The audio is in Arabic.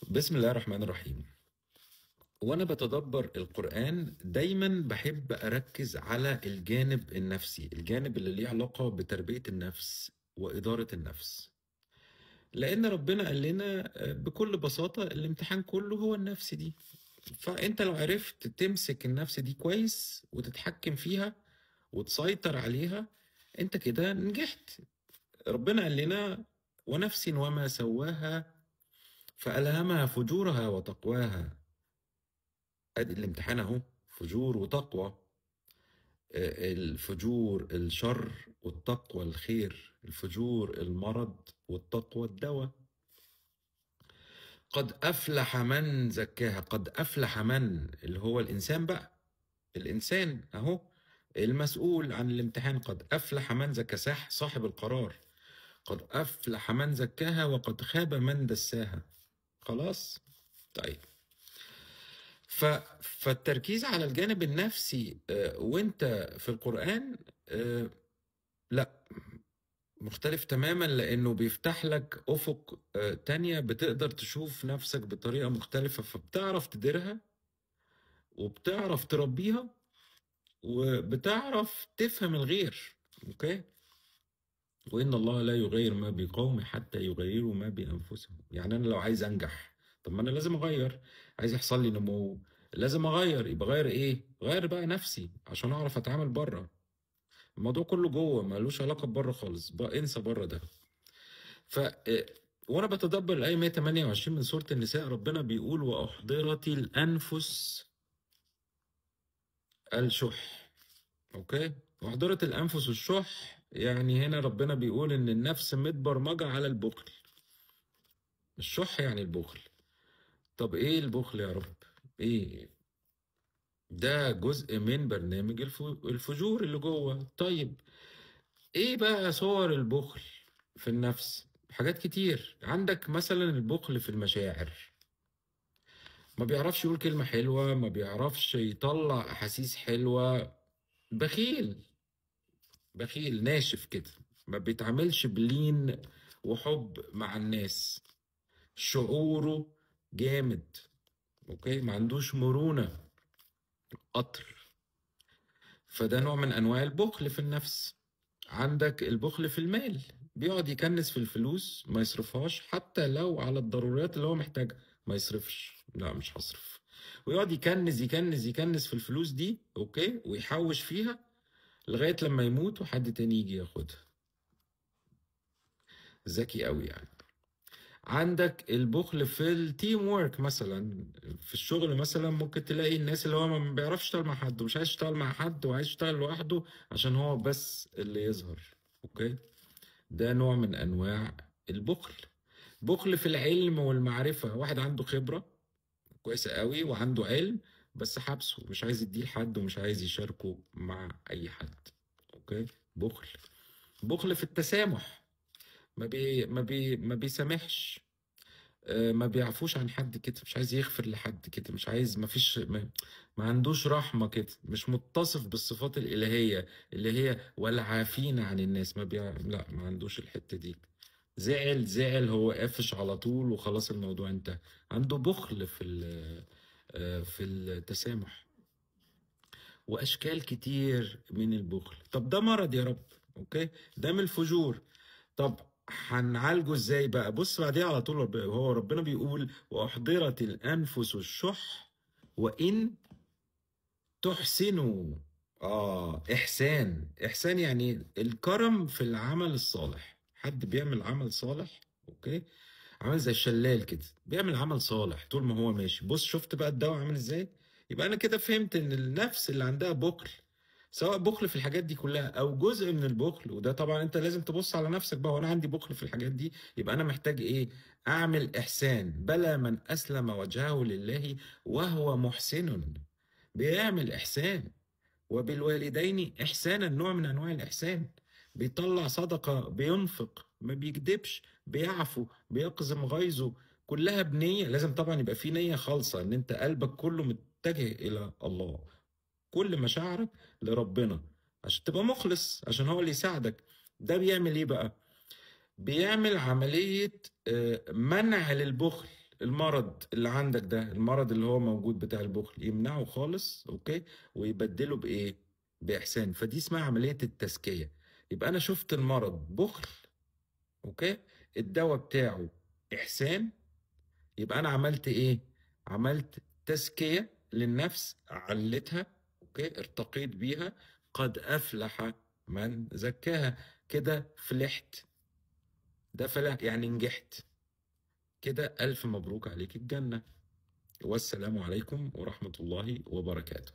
بسم الله الرحمن الرحيم. وأنا بتدبر القرآن دايما بحب أركز على الجانب النفسي، الجانب اللي ليه علاقة بتربية النفس وإدارة النفس، لأن ربنا قال لنا بكل بساطة الامتحان كله هو النفس دي. فأنت لو عرفت تمسك النفس دي كويس وتتحكم فيها وتسيطر عليها، أنت كده نجحت. ربنا قال لنا ونفس وما سواها فألهمها فجورها وتقواها. ادي الامتحان اهو، فجور وتقوى. الفجور الشر والتقوى الخير، الفجور المرض والتقوى الدواء. قد افلح من زكاها، قد افلح من اللي هو الانسان بقى، الانسان اهو المسؤول عن الامتحان. قد افلح من زكاها، صاحب القرار. قد افلح من زكاها وقد خاب من دساها. خلاص. طيب، فالتركيز على الجانب النفسي وانت في القرآن لا، مختلف تماما، لانه بيفتح لك افق تانية، بتقدر تشوف نفسك بطريقة مختلفة، فبتعرف تديرها وبتعرف تربيها وبتعرف تفهم الغير. اوكي. وان الله لا يغير ما بقوم حتى يغيروا ما بانفسهم. يعني انا لو عايز انجح، طب ما انا لازم اغير. عايز يحصل لي نمو، لازم اغير. يبقى غير ايه؟ غير بقى نفسي عشان اعرف اتعامل بره. الموضوع كله جوه، ملوش علاقه بره خالص، بقى انسى بره ده. ف وانا بتدبر الايه 128 من سوره النساء، ربنا بيقول واحضرت الانفس الشح. اوكي. واحضرت الانفس الشح، يعني هنا ربنا بيقول ان النفس متبرمجه على البخل. الشح يعني البخل. طب ايه البخل يا رب؟ ايه ده؟ جزء من برنامج الفجور اللي جوه. طيب، ايه بقى صور البخل في النفس؟ حاجات كتير. عندك مثلا البخل في المشاعر، ما بيعرفش يقول كلمة حلوة، ما بيعرفش يطلع أحاسيس حلوة. بخيل، بخيل ناشف كده، ما بيتعاملش بلين وحب مع الناس. شعوره جامد. اوكي. ما عندوش مرونة، قطر. فده نوع من انواع البخل في النفس. عندك البخل في المال، بيقعد يكنس في الفلوس، ما يصرفهاش حتى لو على الضروريات اللي هو محتاجها. ما يصرفش، لا مش هصرف. ويقعد يكنز يكنز يكنز في الفلوس دي، اوكي، ويحوش فيها لغاية لما يموت وحد تاني يجي ياخدها. ذكي قوي يعني. عندك البخل في التيم وورك مثلا، في الشغل مثلا ممكن تلاقي الناس اللي هو ما بيعرفش يشتغل مع حد ومش عايز يشتغل مع حد وعايز يشتغل لوحده عشان هو بس اللي يظهر. اوكي. ده نوع من انواع البخل. بخل في العلم والمعرفة، واحد عنده خبرة كويسة قوي وعنده علم بس حبسه، مش عايز يديه لحد ومش عايز يشاركه مع اي حد. اوكي. بخل. بخل في التسامح، ما بيسامحش. ما بيعفوش عن حد كده، مش عايز يغفر لحد كده، مش عايز، ما عندوش رحمة كده، مش متصف بالصفات الإلهية اللي هي والعافين عن الناس. لا، ما عندوش الحتة دي. زعل زعل، هو قافش على طول وخلاص الموضوع انتهى. عنده بخل في التسامح. وأشكال كتير من البخل. طب ده مرض يا رب. اوكي. ده من الفجور. طب هنعالجه ازاي بقى؟ بص بعديها على طول هو ربنا بيقول واحضرت الانفس الشح وان تحسنوا. احسان. احسان يعني الكرم في العمل الصالح. حد بيعمل عمل صالح، اوكي، عامل زي الشلال كده، بيعمل عمل صالح طول ما هو ماشي. بص شفت بقى الدواء عامل ازاي؟ يبقى انا كده فهمت ان النفس اللي عندها بخل، سواء بخل في الحاجات دي كلها او جزء من البخل، وده طبعا انت لازم تبص على نفسك بقى، وانا عندي بخل في الحاجات دي، يبقى انا محتاج ايه؟ اعمل احسان. بلى من اسلم وجهه لله وهو محسن. بيعمل احسان. وبالوالدين احسانا، نوع من انواع الاحسان. بيطلع صدقة، بينفق، ما بيكذبش، بيعفو، بيقزم غيظه. كلها بنية. لازم طبعا يبقى في نية خالصة، ان انت قلبك كله متجه الى الله، كل مشاعرك لربنا، عشان تبقى مخلص، عشان هو اللي يساعدك. ده بيعمل ايه بقى؟ بيعمل عملية منع للبخل. المرض اللي عندك ده، المرض اللي هو موجود بتاع البخل، يمنعه خالص، اوكي، ويبدله بايه؟ باحسان. فدي اسمها عملية التزكية. يبقى انا شفت المرض بخل، اوكي، الدواء بتاعه احسان، يبقى انا عملت ايه؟ عملت تزكية للنفس، علتها، اوكي، ارتقيت بيها. قد افلح من زكاها. كده فلحت. ده فلح يعني نجحت. كده الف مبروك عليك الجنة. والسلام عليكم ورحمة الله وبركاته.